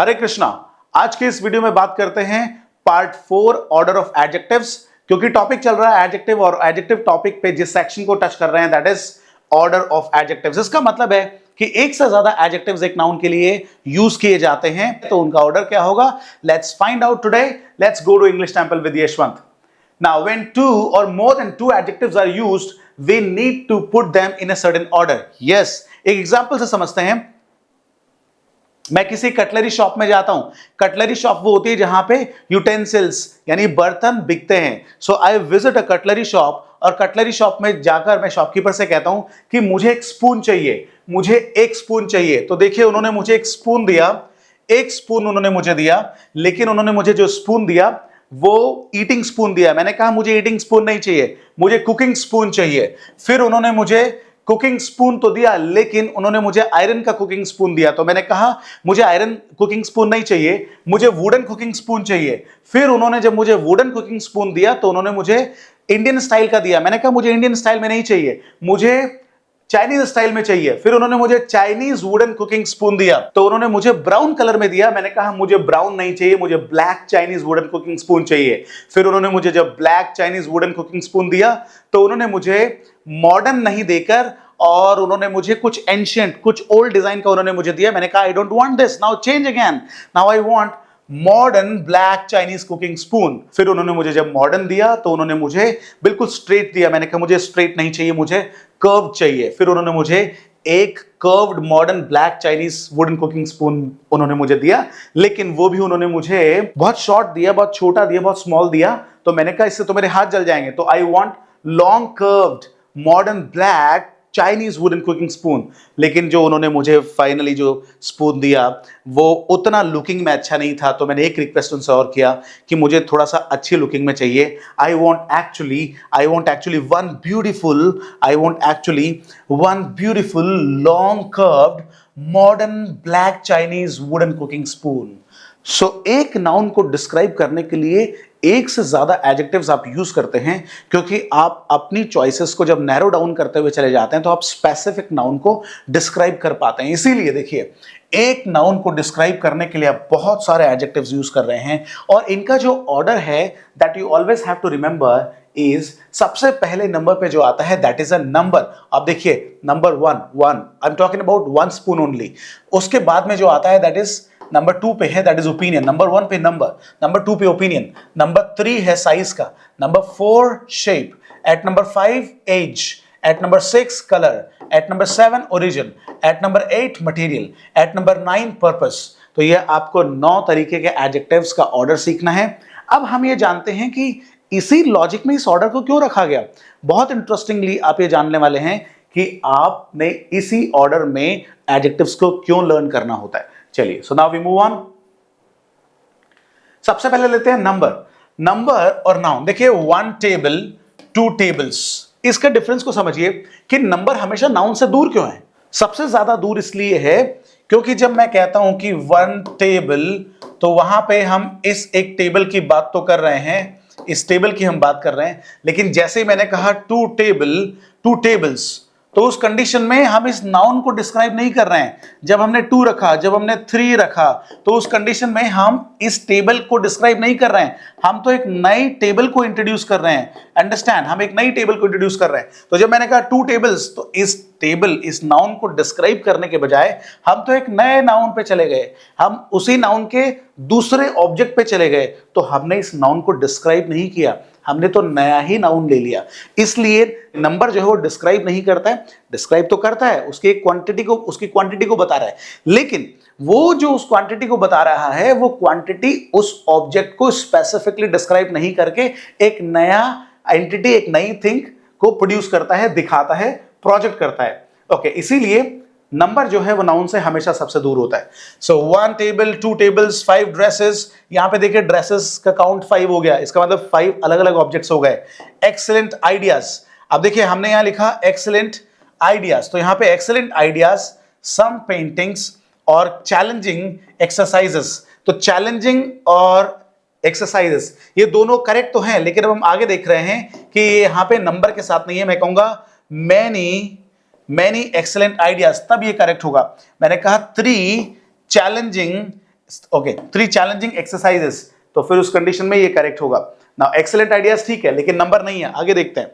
हरे कृष्णा। आज के इस वीडियो में बात करते हैं पार्ट 4 ऑर्डर ऑफ एडजेक्टिव्स, क्योंकि टॉपिक चल रहा है एडजेक्टिव और एडजेक्टिव टॉपिक पे जिस सेक्शन को टच कर रहे हैं that is order of adjectives. इसका मतलब है कि एक से ज्यादा एडजेक्टिव्स एक नाउन के लिए यूज किए जाते हैं, तो उनका ऑर्डर क्या होगा, let's find out today. Let's go to English temple with Yashwant. Now, when two or more than two adjectives are used, we need to put them in a certain order. Yes, एक example से समझते हैं। मैं किसी cutlery shop में जाता हूं। Cutlery shop वो होती है जहां पे यूटेंसिल्स यानी बर्तन बिकते हैं। So I visit a cutlery shop, और कटलरी शॉप में जाकर मैं शॉपकीपर से कहता हूं कि मुझे एक स्पून चाहिए, मुझे एक स्पून चाहिए। तो देखिए, उन्होंने मुझे एक स्पून दिया, एक स्पून उन्होंने मुझे दिया, लेकिन उन्होंने मुझे जो स्पून दिया वो ईटिंग स्पून दिया। मैंने कहा मुझे ईटिंग स्पून नहीं चाहिए, मुझे कुकिंग स्पून चाहिए। फिर उन्होंने मुझे कुकिंग स्पून तो दिया, लेकिन उन्होंने मुझे आयरन का कुकिंग स्पून दिया। तो मैंने कहा मुझे आयरन कुकिंग स्पून नहीं चाहिए, मुझे वुडन कुकिंग स्पून चाहिए। फिर उन्होंने जब मुझे वुडन कुकिंग स्पून दिया तो उन्होंने मुझे इंडियन स्टाइल का दिया। मैंने कहा मुझे इंडियन स्टाइल में नहीं चाहिए, मुझे चाइनीज स्टाइल में चाहिए। फिर उन्होंने मुझे चाइनीज वुडन कुकिंग स्पून दिया, तो उन्होंने मुझे ब्राउन कलर में दिया। मैंने कहा मुझे ब्राउन नहीं चाहिए, मुझे black Chinese wooden cooking spoon चाहिए। फिर उन्होंने मुझे जब black Chinese wooden cooking spoon दिया तो उन्होंने मुझे मॉडर्न नहीं देकर और उन्होंने मुझे कुछ एंशिएंट, कुछ ओल्ड डिजाइन का उन्होंने मुझे दिया। मैंने कहा I don't want this, now change again, now I want modern black Chinese cooking spoon. फिर उन्होंने मुझे जब मॉडर्न दिया तो उन्होंने मुझे बिल्कुल स्ट्रेट दिया। मैंने कहा मुझे स्ट्रेट नहीं चाहिए, मुझे कर्व चाहिए। फिर उन्होंने मुझे एक curved modern black Chinese wooden cooking spoon उन्होंने मुझे दिया, लेकिन वो भी उन्होंने मुझे बहुत शॉर्ट दिया, बहुत छोटा दिया, बहुत स्मॉल दिया। तो मैंने कहा इससे तो मेरे हाथ जल जाएंगे, तो I want long curved modern black Chinese wooden cooking spoon. लेकिन जो उन्होंने मुझे फाइनली जो स्पून दिया वो उतना लुकिंग में अच्छा नहीं था। तो मैंने एक रिक्वेस्ट उनसे और किया कि मुझे थोड़ा सा अच्छी लुकिंग में चाहिए। I want actually one beautiful long curved modern black Chinese wooden cooking spoon. So एक नाउन को डिस्क्राइब करने के लिए एक से ज्यादा एडजेक्टिव्स आप यूज करते हैं, क्योंकि आप अपनी चॉइसेस को जब नैरो डाउन करते हुए चले जाते हैं तो आप स्पेसिफिक नाउन को डिस्क्राइब कर पाते हैं। इसीलिए देखिए, एक नाउन को डिस्क्राइब करने के लिए आप बहुत सारे एडजेक्टिव्स यूज कर रहे हैं, और इनका जो ऑर्डर है that you always have to remember is, सबसे पहले नंबर पे जो आता है दैट इज अ नंबर। अब देखिए, number one, I am talking about one spoon only. उसके बाद में जो आता है दैट इज नंबर 2 पे है दैट इज ओपिनियन। नंबर 1 पे नंबर 2 पे ओपिनियन। नंबर 3 है साइज का। Number 4 shape. At number 5 age. At number 6 colour. At number 7 origin. At number 8 material. At number 9 purpose. तो ये आपको 9 तरीके के एडजेक्टिव्स का ऑर्डर सीखना है। अब हम ये जानते हैं कि इसी लॉजिक में इस ऑर्डर को क्यों रखा गया। बहुत इंटरेस्टिंगली आप ये जानने वाले हैं कि आपने इसी ऑर्डर में एडजेक्टिव्स को क्यों लर्न करना होता है। चलिए, so now we move on. सबसे पहले लेते हैं नंबर और नाउन। देखिए, 1 टेबल 2 टेबल्स, इसका डिफरेंस को समझिए कि नंबर हमेशा नाउन से दूर क्यों है। सबसे ज्यादा दूर इसलिए है क्योंकि जब मैं कहता हूं कि 1 टेबल, तो वहां पे हम इस एक टेबल की बात तो कर रहे हैं, इस टेबल की हम बात कर रहे हैं, लेकिन जैसे ही मैंने कहा 2 टेबल्स, तो उस कंडीशन में हम इस नाउन को डिस्क्राइब नहीं कर रहे हैं। जब हमने 2 रखा, जब हमने 3 रखा, तो उस कंडीशन में हम इस टेबल को डिस्क्राइब नहीं कर रहे हैं, हम तो एक नई टेबल को इंट्रोड्यूस कर रहे हैं। अंडरस्टैंड, हम एक नई टेबल को इंट्रोड्यूस कर रहे हैं। तो जब मैंने कहा 2 टेबल्स, तो इस नाउन को डिस्क्राइब करने के बजाय हम तो एक नए नाउन पे चले गए, हम उसी नाउन के दूसरे ऑब्जेक्ट पे चले गए। तो हमने इस नाउन को डिस्क्राइब नहीं किया, हमने तो नया ही नाउन ले लिया। इसलिए नंबर जो है वो डिस्क्राइब नहीं करता है, डिस्क्राइब तो करता है, उसकी क्वांटिटी को बता रहा है, लेकिन वो जो उस क्वांटिटी को बता रहा है वो क्वांटिटी उस ऑब्जेक्ट को स्पेसिफिकली डिस्क्राइब नहीं करके एक नया एंटिटी, एक नई थिंग को प्रोड्यूस करता है, दिखाता है, प्रोजेक्ट करता है। ओके, इसीलिए नंबर जो है वो नाउन से हमेशा सबसे दूर होता है। सो 1 टेबल 2 टेबल्स 5 ड्रेसेस। यहां पे देखिए ड्रेसेस का काउंट 5 हो गया, इसका मतलब 5 अलग अलग ऑब्जेक्ट्स हो गए। Excellent ideas. अब देखिए, हमने यहां लिखा एक्सीलेंट आइडियाज, तो यहां पे एक्सीलेंट आइडियाज, सम पेंटिंग्स और चैलेंजिंग एक्सरसाइजेस। तो चैलेंजिंग और एक्सरसाइजेस ये दोनों करेक्ट तो हैं, लेकिन अब हम आगे देख रहे हैं कि यहां पे नंबर के साथ नहीं है। मैं कहूंगा मैनी एक्सीलेंट आइडियाज, तब ये करेक्ट होगा। मैंने कहा 3 चैलेंजिंग ओके, 3 चैलेंजिंग एक्सरसाइजेस, तो फिर उस कंडीशन में ये करेक्ट होगा। नाउ एक्सीलेंट आइडियाज ठीक है, लेकिन नंबर नहीं है, आगे देखते हैं।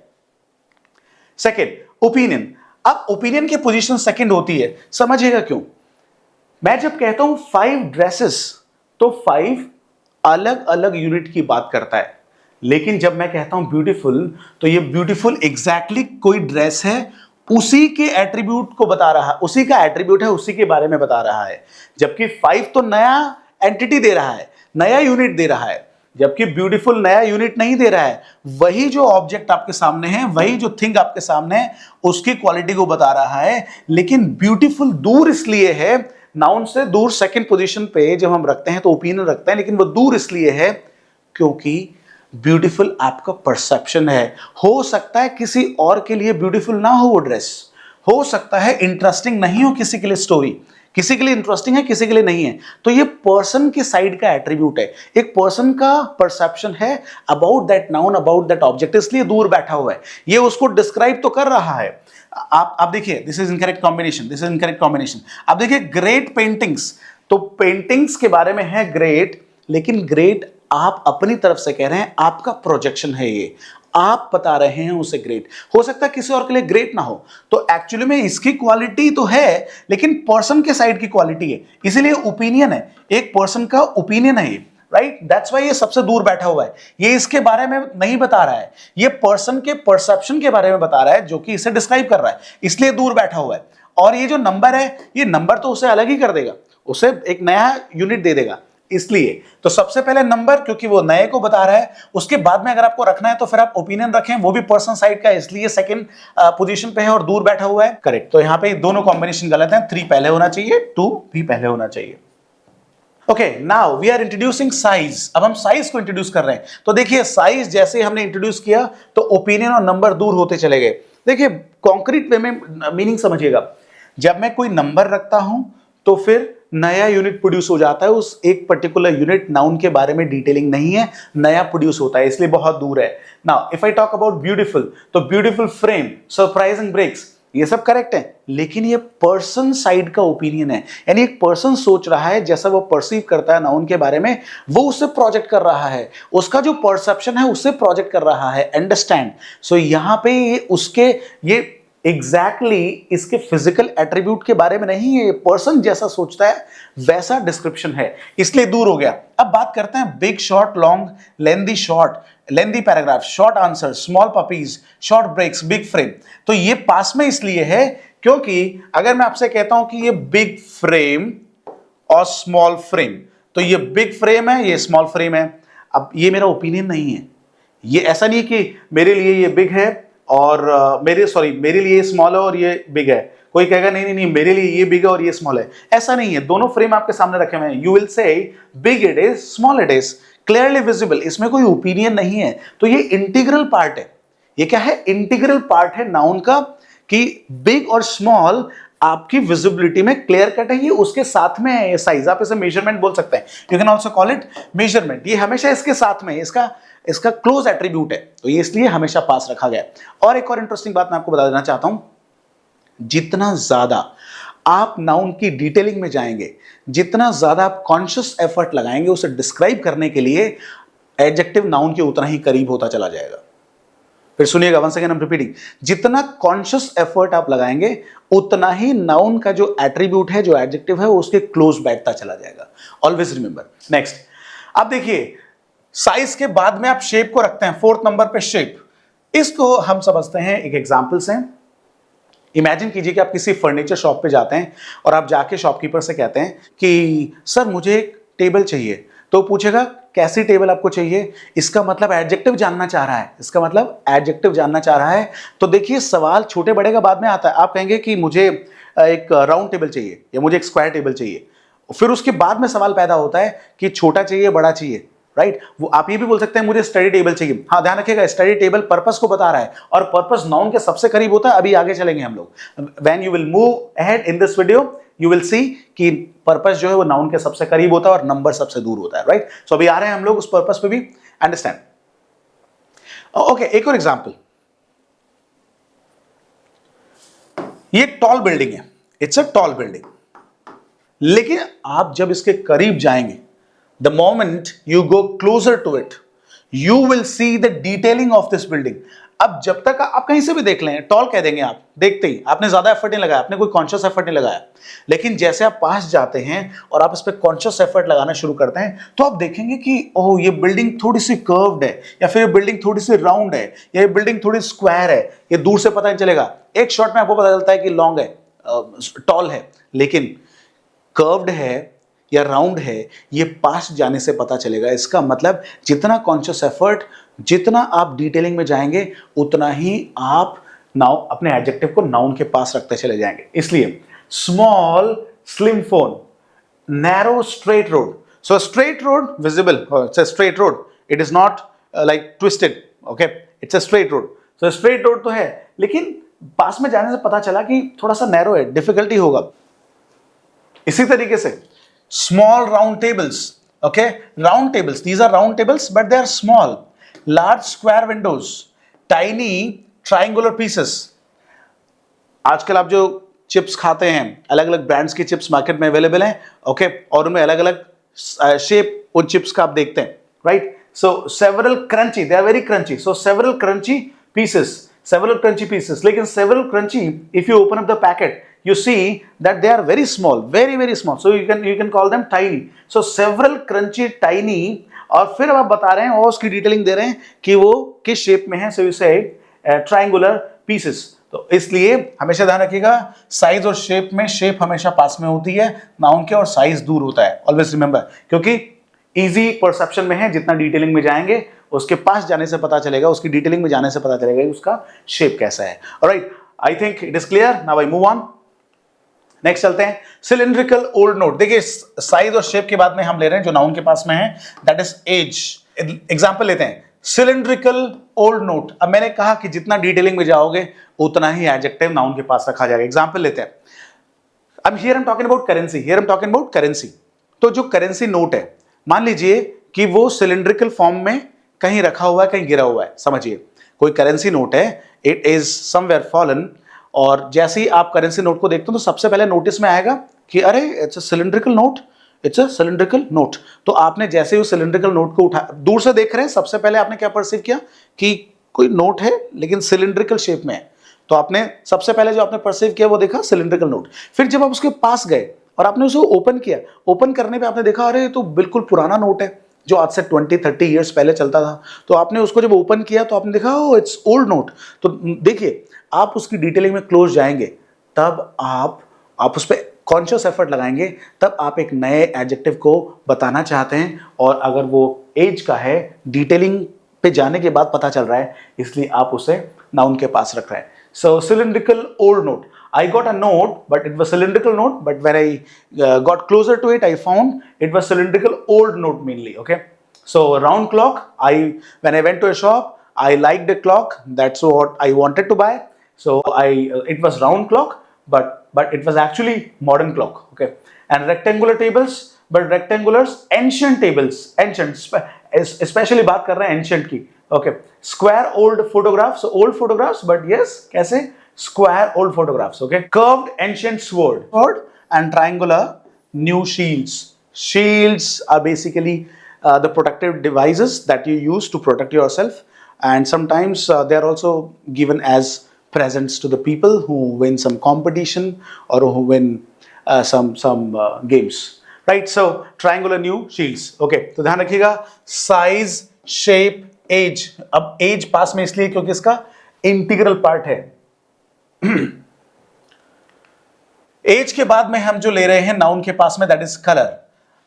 Second, opinion. अब ओपिनियन की पोजीशन सेकंड होती है, समझिएगा क्यों। मैं जब कहता हूं 5 ड्रेसेस, तो 5 अलग अलग यूनिट की बात करता है, लेकिन जब मैं कहता हूं ब्यूटीफुल, तो ये ब्यूटीफुल एग्जैक्टली कोई ड्रेस है, उसी के एट्रीब्यूट को बता रहा है, उसी का एट्रीब्यूट है, उसी के बारे में बता रहा है। जबकि 5 तो नया एंटिटी दे रहा है, नया यूनिट दे रहा है, जबकि ब्यूटीफुल नया यूनिट नहीं दे रहा है। वही जो ऑब्जेक्ट आपके सामने है, वही जो थिंग आपके सामने है, उसकी क्वालिटी को बता रहा है। लेकिन ब्यूटीफुल दूर इसलिए है, नाउन से दूर सेकंड पोजीशन पे जब हम रखते हैं तो ओपिनियन रखते हैं, लेकिन वो दूर इसलिए है क्योंकि ब्यूटीफुल आपका परसेप्शन है। हो सकता है किसी और के लिए ब्यूटीफुल ना हो वो ड्रेस, हो सकता है इंटरेस्टिंग नहीं हो किसी के लिए स्टोरी, किसी के लिए इंटरेस्टिंग है, किसी के लिए नहीं है। तो ये पर्सन के साइड का एट्रीब्यूट है, एक पर्सन का परसेप्शन है about that noun, about that object, इसलिए दूर बैठा हुआ है। ये उसको डिस्क्राइब तो कर रहा है। आप देखिए, this is incorrect combination, this is incorrect combination. आप देखिए ग्रेट पेंटिंग्स, तो पेंटिंग्स के बारे में है ग्रेट, लेकिन ग्रेट आप अपनी तरफ से कह रहे हैं, आपका प्रोजेक्शन है ये, आप बता रहे हैं उसे ग्रेट। हो सकता है किसी और के लिए ग्रेट ना हो, तो एक्चुअली में इसकी क्वालिटी तो है, लेकिन पर्सन के साइड की क्वालिटी है, इसीलिए ओपिनियन है, एक पर्सन का ओपिनियन है, राइट। दैट्स वाई ये सबसे दूर बैठा हुआ है, ये इसके बारे में नहीं बता रहा है, ये पर्सन के परसेप्शन के बारे में बता रहा है, जो कि इसे डिस्क्राइब कर रहा है, इसलिए दूर बैठा हुआ है। और ये जो नंबर है, ये नंबर तो उसे अलग ही कर देगा, उसे एक नया यूनिट दे देगा, इसलिए तो सबसे पहले नंबर, क्योंकि वो नए को बता रहा है। उसके बाद में अगर आपको रखना है तो फिर आप ओपिनियन रखें, वो भी पर्सन साइड का है, इसलिए सेकंड पोजीशन पे है और दूर बैठा हुआ है, करेक्ट। तो यहां पे दोनों कॉम्बिनेशन गलत है, 3 पहले होना चाहिए, 2 भी पहले होना चाहिए। Okay, now we are introducing size. अब हम साइज को इंट्रोड्यूस कर रहे हैं, तो देखिए साइज जैसे हमने इंट्रोड्यूस किया तो ओपिनियन और नंबर दूर होते चले गए। देखिए कॉन्क्रीट वे में मीनिंग समझिएगा, जब मैं कोई नंबर रखता हूं तो फिर नया यूनिट प्रोड्यूस हो जाता है, उस एक पर्टिकुलर यूनिट नाउन के बारे में डिटेलिंग नहीं है, नया प्रोड्यूस होता है, इसलिए बहुत दूर है। Now if I talk about beautiful, तो ब्यूटीफुल फ्रेम, सरप्राइजिंग ब्रेक्स, ये सब करेक्ट है, लेकिन ये पर्सन साइड का ओपिनियन है, यानी एक पर्सन सोच रहा है, जैसा वो परसीव करता है नाउन के बारे में, वो उससे प्रोजेक्ट कर रहा है, उसका जो परसेप्शन है उससे प्रोजेक्ट कर रहा है, अंडरस्टैंड। सो यहां पे ये उसके ये एग्जैक्टली इसके फिजिकल एट्रीब्यूट के बारे में नहीं है, पर्सन जैसा सोचता है वैसा डिस्क्रिप्शन है, इसलिए दूर हो गया। अब बात करते हैं big short, long, lengthy short, lengthy paragraph, short answer, small puppies, short breaks, big frame. तो ये पास में इसलिए है क्योंकि अगर मैं आपसे कहता हूं कि ये बिग फ्रेम और स्मॉल फ्रेम, तो ये बिग फ्रेम है, ये स्मॉल फ्रेम है। अब ये मेरा ओपिनियन नहीं है, ये ऐसा नहीं कि मेरे लिए ये बिग है और मेरे लिए स्मॉल है और ये बिग है। कोई कहेगा नहीं नहीं नहीं मेरे लिए ये बिग है और ये स्मॉल है, ऐसा नहीं है। दोनों फ्रेम आपके सामने रखे हुए हैं, you will say big it is, small it is, clearly visible, इसमें कोई ओपिनियन नहीं है। तो ये इंटीग्रल पार्ट है, ये क्या है, इंटीग्रल पार्ट है नाउन का, कि बिग और स्मॉल आपकी विजिबिलिटी में क्लियर कट है, ये उसके साथ में है। ये साइज, आप इसे मेजरमेंट बोल सकते हैं, you can also call it measurement, ये हमेशा इसके साथ में, इसका क्लोज एट्रीब्यूट है, तो ये इसलिए हमेशा पास रखा गया। और एक और इंटरेस्टिंग बात मैं आपको बता देना चाहता हूं, जितना ज्यादा आप नाउन की डिटेलिंग में जाएंगे, जितना ज्यादा आप कॉन्शियस एफर्ट लगाएंगे उसे डिस्क्राइब करने के लिए, एडजेक्टिव नाउन के उतना ही करीब होता चला जाएगा। फिर सुनिएगा, one second, I am repeating, जितना कॉन्शियस एफर्ट आप लगाएंगे उतना ही नाउन का जो एट्रीब्यूट है, जो एडजेक्टिव है, वो उसके क्लोज बैठता चला जाएगा। Always remember. नेक्स्ट, अब देखिए साइज के बाद में आप शेप को रखते हैं, 4th नंबर पे शेप। इसको हम समझते हैं एक एग्जांपल से। इमेजिन कीजिए कि आप किसी फर्नीचर शॉप पे जाते हैं और आप जाके शॉपकीपर से कहते हैं कि सर मुझे एक टेबल चाहिए, तो पूछेगा कैसी टेबल आपको चाहिए, इसका मतलब एडजेक्टिव जानना चाह रहा है, इसका मतलब एडजेक्टिव जानना चाह रहा है। तो देखिए सवाल छोटे बड़े का बाद में आता है, आप कहेंगे कि मुझे एक राउंड टेबल चाहिए या मुझे एक स्क्वायर टेबल चाहिए, फिर उसके बाद में सवाल पैदा होता है कि छोटा चाहिए बड़ा चाहिए, राइट। वो आप ये भी बोल सकते हैं मुझे स्टडी टेबल चाहिए। हाँ ध्यान रखिएगा, स्टडी टेबल पर्पस को बता रहा है और पर्पस नाउन के सबसे करीब होता है। अभी आगे चलेंगे हम लोग, when you will move ahead in this video you will सी कि पर्पस जो है वो नाउन के सबसे करीब होता है और नंबर सबसे दूर होता है, राइट। सो अभी आ रहे हैं हम लोग उस पर्पस पे भी, अंडरस्टैंड। ओके, एक और एग्जांपल, ये एक टॉल बिल्डिंग है, इट्स अ टॉल बिल्डिंग, लेकिन आप जब इसके करीब जाएंगे, the moment you go closer to it, you will see the detailing of this building. अब जब तक आप कहीं से भी देख लें, टॉल कह देंगे आप, देखते ही आपने ज्यादा एफर्ट नहीं लगाया, आपने कोई कॉन्शियस एफर्ट नहीं लगाया। लेकिन जैसे आप पास जाते हैं और आप इस पर कॉन्शियस एफर्ट लगाना शुरू करते हैं, तो आप देखेंगे कि ओह ये बिल्डिंग थोड़ी सी कर्व्ड है, या फिर ये बिल्डिंग थोड़ी सी राउंड है, या ये बिल्डिंग थोड़ी स्क्वायर है। ये दूर से पता नहीं चलेगा, एक शॉट में आपको पता चलता है कि लॉन्ग है, टॉल है, लेकिन कर्व्ड है या राउंड है, ये पास जाने से पता चलेगा। इसका मतलब जितना कॉन्शियस एफर्ट, जितना आप डिटेलिंग में जाएंगे, उतना ही आप नाउन, अपने एडजेक्टिव को नाउन के पास रखते चले जाएंगे। इसलिए small slim phone, narrow straight road. So straight road visible, it's a straight road, it is not like twisted, okay, it's a straight road. So straight road तो है, लेकिन पास में जाने से पता चला कि थोड़ा सा नैरो है, डिफिकल्टी होगा। इसी तरीके से small round tables, okay, round tables, these are round tables but they are small. Large square windows, tiny triangular pieces. आजकल आप जो चिप्स खाते हैं, अलग अलग ब्रांड्स की चिप्स मार्केट में अवेलेबल हैं, ओके, और उनमें अलग अलग शेप उन चिप्स का आप देखते हैं, right. So several crunchy, they are very crunchy, so several crunchy pieces, several crunchy pieces. लेकिन several crunchy, if you open up the packet, you see that they are very small, very very small. So you can call them tiny. So several crunchy, tiny. और फिर अब आप बता रहे हैं और उसकी डिटेलिंग दे रहे हैं कि वो किस शेप में है। So you say triangular pieces. तो इसलिए हमेशा ध्यान रखिएगा, साइज और शेप में, शेप हमेशा पास में होती है नाउन के और साइज दूर होता है। ऑलवेज रिमेंबर, क्योंकि इजी परसेप्शन में है, जितना डिटेलिंग में जाएंगे उसके पास जाने से पता चलेगा, उसकी डिटेलिंग में जाने से पता चलेगा कि उसका शेप कैसा है। Alright, I think it is clear. Now I move on, next चलते हैं। Cylindrical old note. देखिए साइज और शेप के बाद में हम ले रहे हैं जो नाउन के पास में है, दैट इज एज। एग्जांपल लेते हैं, सिलिंड्रिकल ओल्ड नोट। अब मैंने कहा कि जितना डिटेलिंग में जाओगे उतना ही एडजेक्टिव नाउन के पास रखा जाएगा। एग्जांपल लेते हैं, अब here I am talking about currency, here I am talking about currency. तो जो करेंसी नोट है, मान लीजिए कि वो सिलिंड्रिकल फॉर्म में कहीं रखा हुआ है, कहीं गिरा हुआ है। समझिए कोई करेंसी नोट है, इट इज समवेयर फॉलन, और जैसे ही आप करेंसी नोट को देखते हो तो सबसे पहले नोटिस में आएगा कि अरे it's a cylindrical note, it's a cylindrical note. तो आपने जैसे ही उस सिलिंड्रिकल नोट को उठा, दूर से देख रहे हैं, सबसे पहले आपने क्या परसीव किया कि कोई नोट है लेकिन सिलिंड्रिकल शेप में है। तो आपने सबसे पहले जो आपने परसीव किया वो देखा सिलिंड्रिकल नोट। फिर जब आप उसके पास गए और आपने उसे ओपन किया, ओपन करने पे आपने देखा अरे ये तो बिल्कुल पुराना नोट है जो आज से 20-30 ईयर्स पहले चलता था। तो आपने उसको जब ओपन किया तो आपने देखा ओ इट्स ओल्ड नोट। तो देखिए आप उसकी डिटेलिंग में क्लोज जाएंगे, तब आप उस पर कॉन्शियस एफर्ट लगाएंगे, तब आप एक नए एडजेक्टिव को बताना चाहते हैं। और अगर वो एज का है, डिटेलिंग पे जाने के बाद पता चल रहा है, इसलिए आप उसे नाउन के पास रख रहे हैं। So cylindrical old note, I got a note, but it was cylindrical note. But when I got closer to it, I found it was cylindrical old note mainly. Okay, so round clock. When I went to a shop, I liked the clock. That's what I wanted to buy. So it was round clock, but it was actually modern clock. Okay, and rectangular tables, but rectangulars, ancient tables, ancient. Especially बात कर रहे हैं ancient की. Okay, square old photographs, old photographs, but yes, कैसे? Square old photographs, okay? Curved ancient sword and triangular new shields. Shields are basically the protective devices that you use to protect yourself, and sometimes they are also given as presents to the people who win some competition or who win some games, right? So triangular new shields, okay? तो ध्यान रखिएगा, size, shape, age. अब age पास में इसलिए क्योंकि इसका integral part है। As के बाद में हम जो ले रहे हैं नाउन के पास में, दैट इज कलर।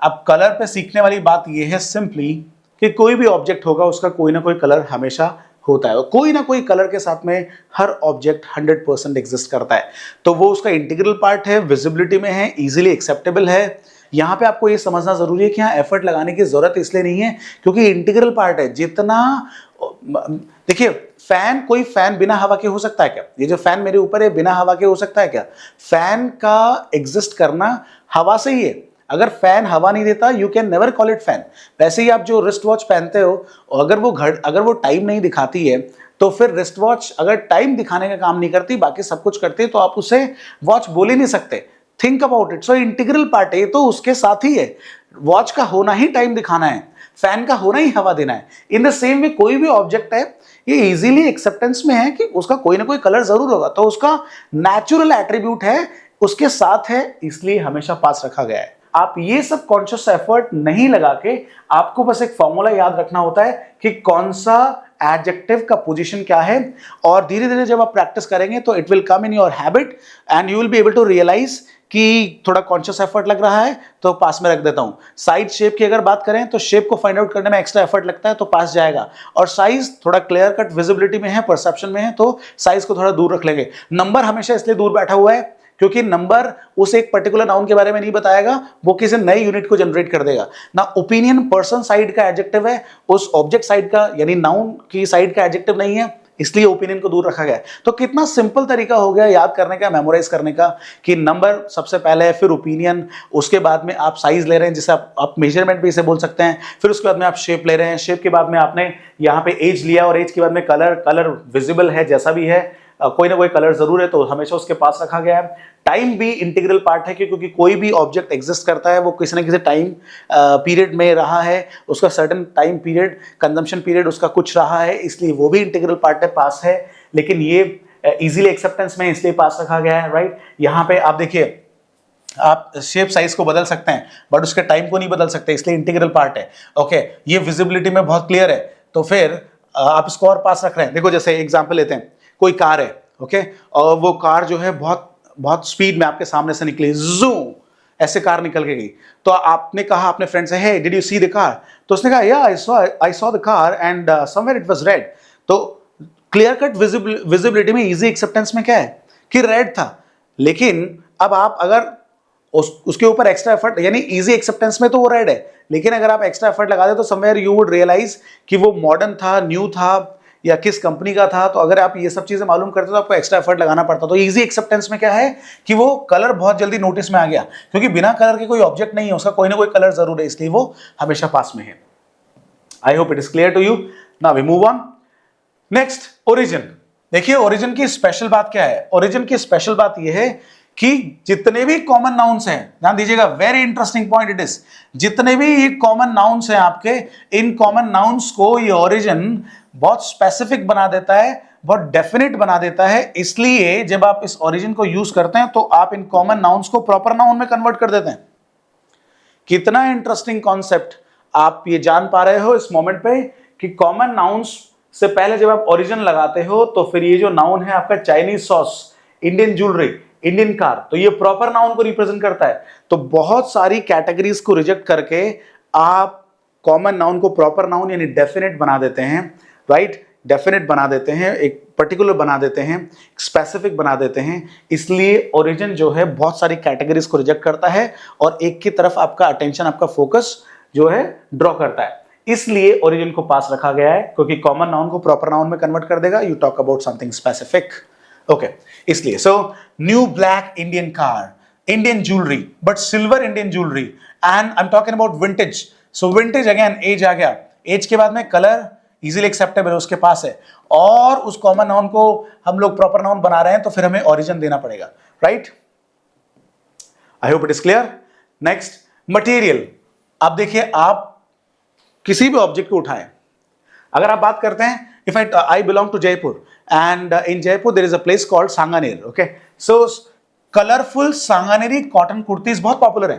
अब कलर पे सीखने वाली बात यह है सिंपली कि कोई भी ऑब्जेक्ट होगा उसका कोई ना कोई कलर हमेशा होता है, कोई ना कोई कलर के साथ में हर ऑब्जेक्ट 100% एग्जिस्ट करता है। तो वो उसका इंटीग्रल पार्ट है, विजिबिलिटी में है, इजीली एक्सेप्टेबल है। यहां पे आपको ये समझना जरूरी है कि यहां एफर्ट लगाने की जरूरत इसलिए नहीं है क्योंकि इंटीग्रल पार्ट है। जितना देखिए फैन, कोई फैन बिना हवा के हो सकता है क्या? ये जो फैन मेरे ऊपर है बिना हवा के हो सकता है क्या? फैन का एग्जिस्ट करना हवा से ही है। अगर फैन हवा नहीं देता, you can never call it fan. वैसे ही आप जो रिस्ट वॉच पहनते हो, अगर वो टाइम नहीं दिखाती है तो फिर रिस्ट वॉच अगर टाइम दिखाने का काम नहीं करती, बाकी सब कुछ करती है, तो आप उसे वॉच बोल ही नहीं सकते। Think about it. So integral part है, तो उसके साथ ही है। वॉच का होना ही टाइम दिखाना है, फैन का होना ही हवा देना है। इन द सेम वे कोई भी ऑब्जेक्ट है ये इजीली एक्सेप्टेंस में है कि उसका कोई ना कोई कलर जरूर होगा, तो उसका नेचुरल एट्रीब्यूट है, उसके साथ है, इसलिए हमेशा पास रखा गया है। आप ये सब कॉन्शियस एफर्ट नहीं लगा के आपको बस एक फॉर्मूला याद रखना होता है कि कौन सा एडजेक्टिव का पोजीशन क्या है, और धीरे धीरे जब आप प्रैक्टिस करेंगे तो it will come in your habit and you will be able to realise कि थोड़ा कॉन्शियस एफर्ट लग रहा है तो पास में रख देता हूं। साइड शेप की अगर बात करें तो शेप को फाइंड आउट करने में एक्स्ट्रा एफर्ट लगता है तो पास जाएगा, और साइज थोड़ा क्लियर कट विजिबिलिटी में है, परसेप्शन में है, तो साइज को थोड़ा दूर रख लेंगे। नंबर हमेशा इसलिए दूर बैठा हुआ है क्योंकि नंबर उस एक पर्टिकुलर नाउन के बारे में नहीं बताएगा, वो किसी नई यूनिट को जनरेट कर देगा ना। ओपिनियन पर्सन साइड का एडजेक्टिव है, उस ऑब्जेक्ट साइड का यानी नाउन की साइड का एडजेक्टिव नहीं है, इसलिए ओपिनियन को दूर रखा गया है। तो कितना सिंपल तरीका हो गया याद करने का, मेमोराइज करने का, कि नंबर सबसे पहले है, फिर ओपिनियन, उसके बाद में आप साइज ले रहे हैं जिसे आप मेजरमेंट भी इसे बोल सकते हैं, फिर उसके बाद में आप शेप ले रहे हैं, शेप के बाद में आपने यहाँ पे एज लिया, और एज के बाद में कलर विजिबल है जैसा भी है, कोई ना कोई कलर जरूर है तो हमेशा उसके पास रखा गया है। टाइम भी इंटीग्रल पार्ट है क्योंकि कोई भी ऑब्जेक्ट एग्जिस्ट करता है वो किसी ना किसी टाइम पीरियड में रहा है, उसका certain time period, consumption period उसका कुछ रहा है, इसलिए वो भी इंटीग्रल पार्ट है, पास है। लेकिन ये इजीली एक्सेप्टेंस में इसलिए पास रखा गया है, राइट। यहाँ पे आप देखिए, आप शेप साइज को बदल सकते हैं बट उसके टाइम को नहीं बदल सकते, इसलिए इंटीग्रल पार्ट है। ओके, ये विजिबिलिटी में बहुत क्लियर है, तो फिर आप इसको और पास रख रहे हैं। देखो जैसे एग्जांपल लेते हैं, कोई कार है, ओके, और वो कार जो है बहुत बहुत स्पीड में आपके सामने से निकली, जूम ऐसे कार निकल के गई, तो आपने कहा अपने फ्रेंड से, hey did you see the car? तो उसने कहा, yeah I saw the car and somewhere it was red. तो क्लियर कट विजिबिलिटी में, इजी एक्सेप्टेंस में क्या है कि रेड था। लेकिन अब आप अगर उसके ऊपर एक्स्ट्रा एफर्ट, यानी इजी एक्सेप्टेंस में तो वो रेड है, लेकिन अगर आप एक्स्ट्रा एफर्ट लगा दे तो समवेयर यू वुड रियलाइज कि वो मॉडर्न था, न्यू था, या किस कंपनी का था। तो अगर आप ये सब चीजें मालूम करते तो आपको एक्स्ट्रा एफर्ट लगाना पड़ता। तो इजी एक्सेप्टेंस में क्या है कि वो कलर बहुत जल्दी नोटिस में आ गया, क्योंकि बिना कलर के कोई ऑब्जेक्ट नहीं है, उसका कोई ना कोई कलर जरूर है, इसलिए वो हमेशा पास में है। I hope it is clear to you. Now we move on. Next, origin. देखिए ओरिजिन की स्पेशल बात क्या है। ओरिजिन की स्पेशल बात यह है कि जितने भी कॉमन नाउन्स हैं, ध्यान दीजिएगा, very interesting point it is, जितने भी ये कॉमन नाउन्स हैं आपके, इन कॉमन नाउन्स को ये ओरिजिन बहुत स्पेसिफिक बना देता है, बहुत डेफिनेट बना देता है। इसलिए जब आप इस ओरिजिन को यूज करते हैं तो आप इन कॉमन नाउन्स को प्रॉपर नाउन में कन्वर्ट कर देते हैं। कितना इंटरेस्टिंग कॉन्सेप्ट, आप ये जान पा रहे हो इस मोमेंट पे कि कॉमन नाउन्स से पहले जब आप ओरिजिन लगाते हो तो फिर ये जो नाउन है आपका Chinese sauce, Indian jewellery, Indian car, तो ये प्रॉपर नाउन को रिप्रेजेंट करता है। तो बहुत सारी कैटेगरीज को रिजेक्ट करके आप कॉमन नाउन को प्रॉपर नाउन यानी डेफिनेट बना देते हैं, राइट। डेफिनेट बना देते हैं, एक पर्टिकुलर बना देते हैं, स्पेसिफिक बना देते हैं। इसलिए ओरिजिन जो है बहुत सारी कैटेगरीज को रिजेक्ट करता है और एक की तरफ आपका अटेंशन, आपका फोकस जो है ड्रॉ करता है। इसलिए ओरिजिन को पास रखा गया है, क्योंकि कॉमन नाउन को प्रॉपर नाउन में कन्वर्ट कर देगा। You talk about something specific, okay. इसलिए so new black Indian car, Indian jewellery, but silver Indian jewellery, and I am talking about vintage. So vintage again, age आ गया, age के बाद में colour easily acceptable है, उसके पास है, और उस कॉमन नाउन को हम लोग प्रॉपर नाउन बना रहे हैं, तो फिर हमें ओरिजिन देना पड़ेगा, right. I hope it is clear. Next, material. आप देखिए, आप किसी भी ऑब्जेक्ट को उठाएं, अगर आप बात करते हैं, if I belong to Jaipur and in Jaipur there is a place called Sanganer, okay. So colourful Sanganeri cotton kurtis बहुत पॉपुलर है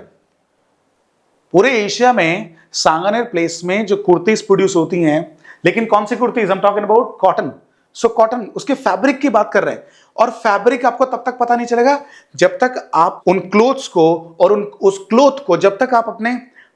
पूरे एशिया में। सांगानेर प्लेस में जो कुर्तीज प्रोड्यूस होती हैं, लेकिन कौन सी kurtis, I am talking about cotton. So cotton, उसके फैब्रिक की बात कर रहे हैं, और फैब्रिक आपको तब तक पता नहीं चलेगा जब तक आप उन क्लोथ्स को और उस क्लोथ को जब तक आप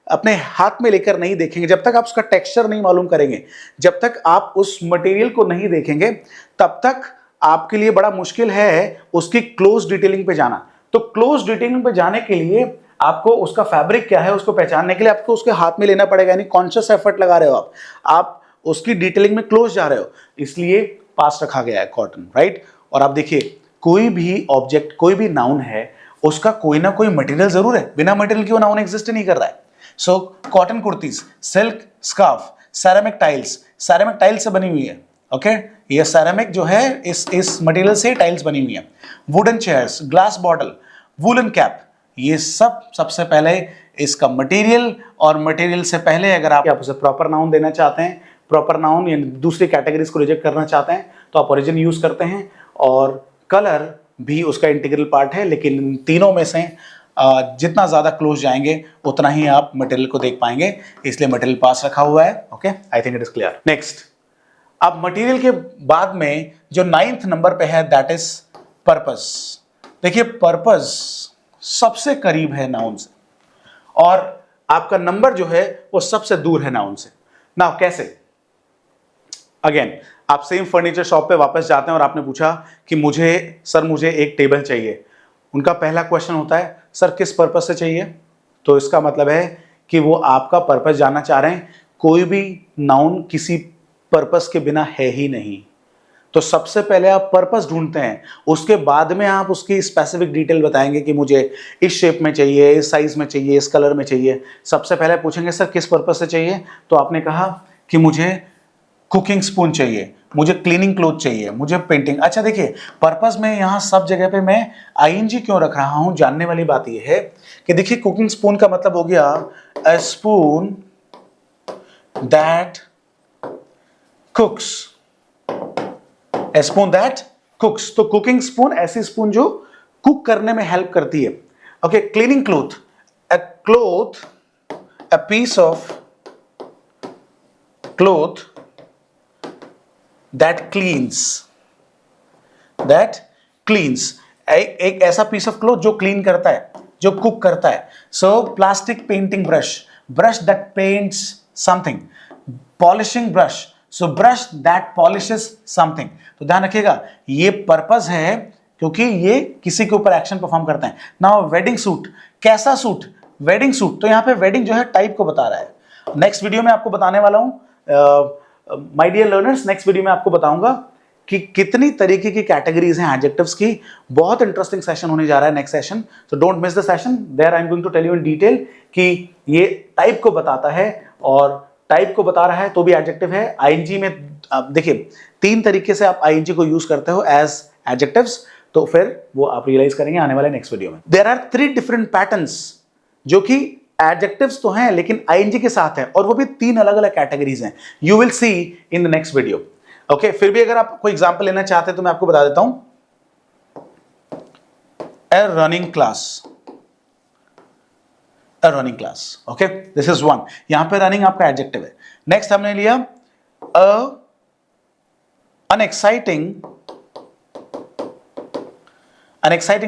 अपने हाथ में लेकर नहीं देखेंगे, जब तक आप उसका टेक्सचर नहीं मालूम करेंगे, जब तक आप उस मटेरियल को नहीं देखेंगे, तब तक आपके लिए बड़ा मुश्किल है उसकी क्लोज डिटेलिंग पे जाना। तो क्लोज डिटेलिंग पे जाने के लिए आपको उसका फैब्रिक क्या है उसको पहचानने के लिए आपको उसके हाथ में लेना पड़ेगा, यानी कॉन्शियस एफर्ट लगा रहे हो आप उसकी डिटेलिंग में क्लोज जा रहे हो, इसलिए पास रखा गया है कॉटन, राइट। और आप देखिए, कोई भी ऑब्जेक्ट, कोई भी नाउन है, उसका कोई ना कोई मटेरियल जरूर है, बिना मटेरियल के वो नाउन एग्जिस्ट नहीं कर रहा है। So cotton kurtis, silk scarf, ceramic tiles, ceramic tiles से बनी हुई है, ओके। ये सैरामिक जो है इस मटेरियल से टाइल्स बनी हुई है। Wooden chairs, glass bottle, woollen cap, ये सब सबसे पहले इसका मटेरियल, और मटेरियल से पहले अगर आप उसे प्रॉपर नाउन देना चाहते हैं, प्रॉपर नाउन या दूसरी कैटेगरीज को रिजेक्ट करना चाहते हैं, तो आप ओरिजिन यूज करते हैं। और कलर भी उसका इंटीग्रल पार्ट है, लेकिन इन तीनों में से जितना ज्यादा क्लोज जाएंगे उतना ही आप मटेरियल को देख पाएंगे, इसलिए मटेरियल पास रखा हुआ है। Okay, I think it is clear. Next, अब मटेरियल के बाद में जो 9th नंबर पे है दैट इज पर्पस। देखिए, पर्पस सबसे करीब है नाउन से, और आपका नंबर जो है वो सबसे दूर है नाउन से। नाउ कैसे? अगेन, आप सेम फर्नीचर शॉप पे वापस जाते हैं और आपने पूछा कि मुझे एक टेबल चाहिए। उनका पहला क्वेश्चन होता है, सर किस पर्पस से चाहिए? तो इसका मतलब है कि वो आपका पर्पस जानना चाह रहे हैं। कोई भी नाउन किसी पर्पस के बिना है ही नहीं। तो सबसे पहले आप पर्पस ढूंढते हैं, उसके बाद में आप उसकी स्पेसिफिक डिटेल बताएंगे कि मुझे इस शेप में चाहिए, इस साइज में चाहिए, इस कलर में चाहिए। सबसे पहले पूछेंगे सर किस पर्पस से चाहिए, तो आपने कहा कि मुझे कुकिंग स्पून चाहिए, मुझे क्लीनिंग क्लोथ चाहिए, मुझे पेंटिंग। अच्छा देखिए, पर्पस में यहां सब जगह पे मैं आईएनजी क्यों रख रहा हूं, जानने वाली बात यह है कि देखिए, कुकिंग स्पून का मतलब हो गया a spoon that कुक्स, a spoon that cooks। तो कुकिंग स्पून ऐसी स्पून जो कुक करने में हेल्प करती है। Okay, cleaning cloth, a cloth, a piece of cloth that cleans, एक ऐसा पीस ऑफ क्लोथ जो क्लीन करता है, जो कुक करता है। सो plastic painting brush that paints something, polishing brush, so brush that polishes something. तो ध्यान रखिएगा, ये पर्पस है क्योंकि ये किसी के ऊपर एक्शन परफॉर्म करते हैं। नाउ वेडिंग सूट, कैसा सूट? Wedding suit. तो यहां पे वेडिंग जो है टाइप को बता रहा है। नेक्स्ट वीडियो में आपको बताने वाला हूं my dear learners, next video में आपको बताऊंगा कि कितनी तरीके की कैटेगरीज हैं एडजेक्टिव्स की। बहुत इंटरेस्टिंग सेशन होने जा रहा है next session, so don't miss the session. There I am going to tell you in detail कि ये टाइप को बताता है, और टाइप को बता रहा है तो भी एडजेक्टिव है। आईएनजी में देखिए 3 तरीके से आप आईएनजी को यूज करते हो एज एडजेक्टिव्स, तो फिर वो आप रियलाइज करेंगे आने वाले नेक्स्ट वीडियो में। देयर आर 3 डिफरेंट पैटर्न्स जो कि एडजेक्टिव्स तो हैं लेकिन आईएनजी के साथ है, और वो भी 3 अलग अलग कैटेगरीज हैं। You will C in the next video. Okay, फिर भी अगर आप कोई एग्जांपल लेना चाहते हैं तो मैं आपको बता देता हूं। A running class, a running class। okay, this is one। यहां पे रनिंग आपका एडजेक्टिव है। नेक्स्ट हमने लिया an exciting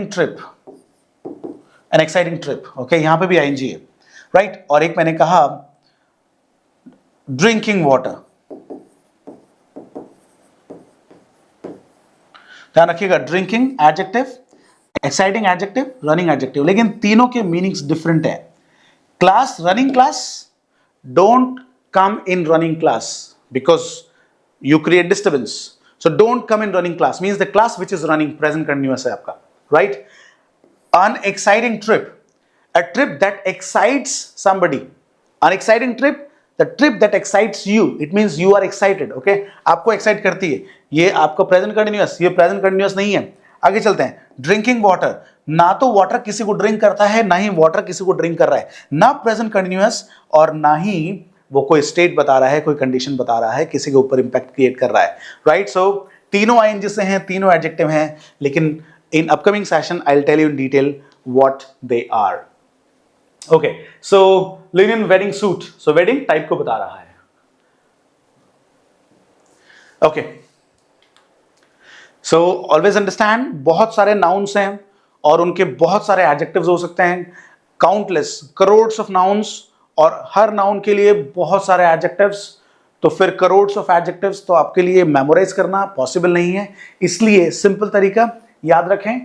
trip। okay, यहां पे भी आईएनजी है, राइट। और एक मैंने कहा ड्रिंकिंग वाटर। ध्यान रखिएगा, drinking adjective, exciting adjective, running adjective, लेकिन तीनों के मीनिंग्स डिफरेंट है। Class, running class, don't come in running class because you create disturbance। so don't come in running class means the class which is running, present continuous है आपका, right। an exciting trip, a trip that excites somebody, an exciting trip, the trip that excites you, it means you are excited। okay, आपको excite करती है, ये आपका present continuous, ये present continuous नहीं है। आगे चलते हैं। ड्रिंकिंग वाटर, ना तो वाटर किसी को ड्रिंक करता है, ना ही वाटर किसी को ड्रिंक कर रहा है, ना प्रेजेंट कंटिन्यूअस और ना ही वो कोई स्टेट बता रहा है, कोई कंडीशन बता रहा है, किसी के ऊपर इंपैक्ट क्रिएट कर रहा है, राइट। सो तीनों आईएनजी से हैं, तीनों एडजेक्टिव हैं, लेकिन in upcoming session I will tell you in detail what they are. Okay, so linen wedding suit, so wedding type को बता रहा है। ओके, सो ऑलवेज अंडरस्टैंड, बहुत सारे नाउन्स हैं और उनके बहुत सारे एडजेक्टिव्स हो सकते हैं, काउंटलेस, करोड्स ऑफ नाउन्स, और हर नाउन के लिए बहुत सारे एडजेक्टिव्स। तो फिर करोड्स ऑफ एडजेक्टिव्स तो आपके लिए मेमोराइज करना पॉसिबल नहीं है, इसलिए सिंपल तरीका याद रखें,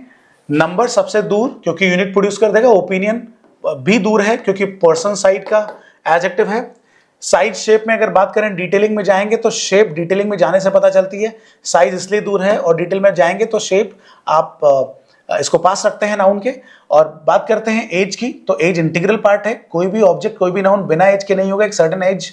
नंबर सबसे दूर क्योंकि यूनिट प्रोड्यूस कर देगा, ओपिनियन भी दूर है क्योंकि पर्सन साइड का एडजेक्टिव है। साइज शेप में अगर बात करें, डिटेलिंग में जाएंगे तो शेप डिटेलिंग में जाने से पता चलती है, साइज इसलिए दूर है, और डिटेल में जाएंगे तो शेप आप इसको पास रखते हैं नाउन के। और बात करते हैं एज की, तो एज इंटीग्रल पार्ट है, कोई भी ऑब्जेक्ट, कोई भी नाउन बिना एज के नहीं होगा, एक सर्टेन एज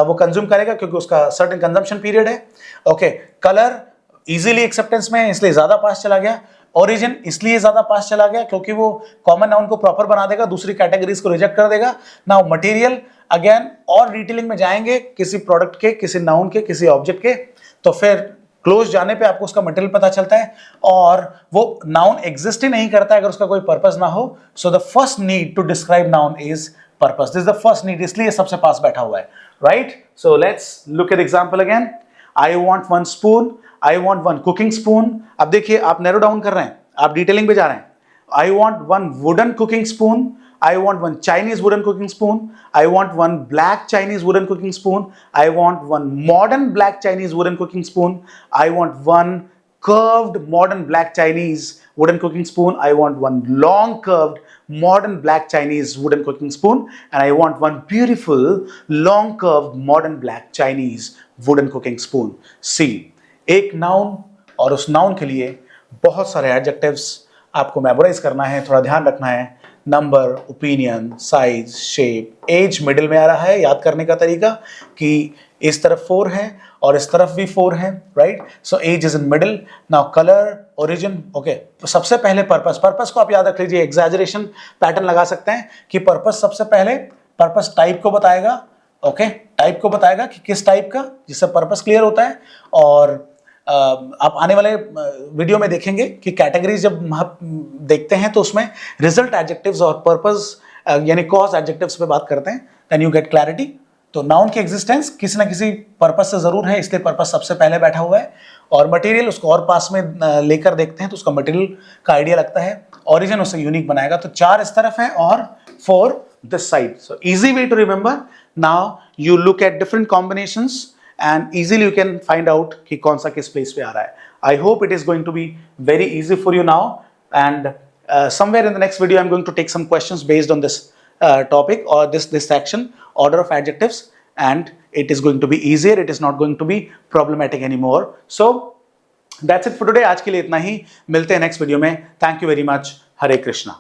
वो कंज्यूम करेगा क्योंकि उसका सर्टेन कंजम्पशन पीरियड है। ओके, कलर इजीली एक्सेप्टेंस में है इसलिए ज्यादा पास चला गया। ओरिजिन इसलिए ज्यादा पास चला गया क्योंकि वो कॉमन नाउन को प्रॉपर बना देगा, दूसरी कैटेगरीज को रिजेक्ट कर देगा। नाउ मटेरियल, अगेन और डिटेलिंग में जाएंगे किसी प्रोडक्ट के, किसी नाउन के, किसी ऑब्जेक्ट के, तो फिर क्लोज जाने पे आपको उसका मटेरियल पता चलता है और वो नाउन एग्जिस्ट ही नहीं करता है अगर उसका कोई पर्पस ना हो। So the first need to describe noun is purpose, this is the first need, इसलिए सबसे पास बैठा हुआ है, right. So let's look at example again. I want one spoon, I want one cooking spoon. अब देखिए आप नैरो डाउन कर रहे हैं, आप डिटेलिंग पे जा रहे हैं। आई want one wooden cooking spoon, I want one Chinese wooden cooking spoon, I want one black Chinese wooden cooking spoon, I want one modern black Chinese wooden cooking spoon, I want one curved modern black Chinese wooden cooking spoon, I want one long curved modern black Chinese wooden cooking spoon, and I want one beautiful long curved modern black Chinese wooden cooking spoon. See, एक noun और उस noun के लिए बहुत सारे adjectives आपको memorise करना है, थोड़ा ध्यान रखना है। Number, opinion, size, shape, age middle में आ रहा है। याद करने का तरीका कि इस तरफ 4 है और इस तरफ भी 4 है, right. So age is in middle. Now colour, origin, okay. तो सबसे पहले पर्पस, पर्पस को आप याद रख लीजिए, एग्जैजरेशन पैटर्न लगा सकते हैं कि पर्पस सबसे पहले पर्पस टाइप को बताएगा, ओके, टाइप को बताएगा कि किस टाइप का, जिससे पर्पस क्लियर होता है। और आप आने वाले वीडियो में देखेंगे कि कैटेगरीज जब हम देखते हैं तो उसमें रिजल्ट एडजेक्टिव्स और पर्पस यानी कॉज एडजेक्टिव्स पे बात करते हैं, देन यू गेट क्लैरिटी। तो नाउन की एग्जिस्टेंस किसी ना किसी पर्पस से जरूर है, इसलिए पर्पस सबसे पहले बैठा हुआ है। और मटेरियल उसको और पास में लेकर देखते हैं तो उसका मटेरियल का आइडिया लगता है, ओरिजिन उसे यूनिक बनाएगा। तो 4 इस तरफ है और 4 this side. So easy way to remember. Now you look at different combinations and easily you can find out कि कौन सा किस place पे आ रहा है। I hope it is going to be very easy for you now, and somewhere in the next video I'm going to take some questions based on this topic or this section, order of adjectives, and it is going to be easier, it is not going to be problematic anymore. So that's it for today। आज के लिए इतना ही, मिलते हैं next video में। Thank you very much। Hare Krishna.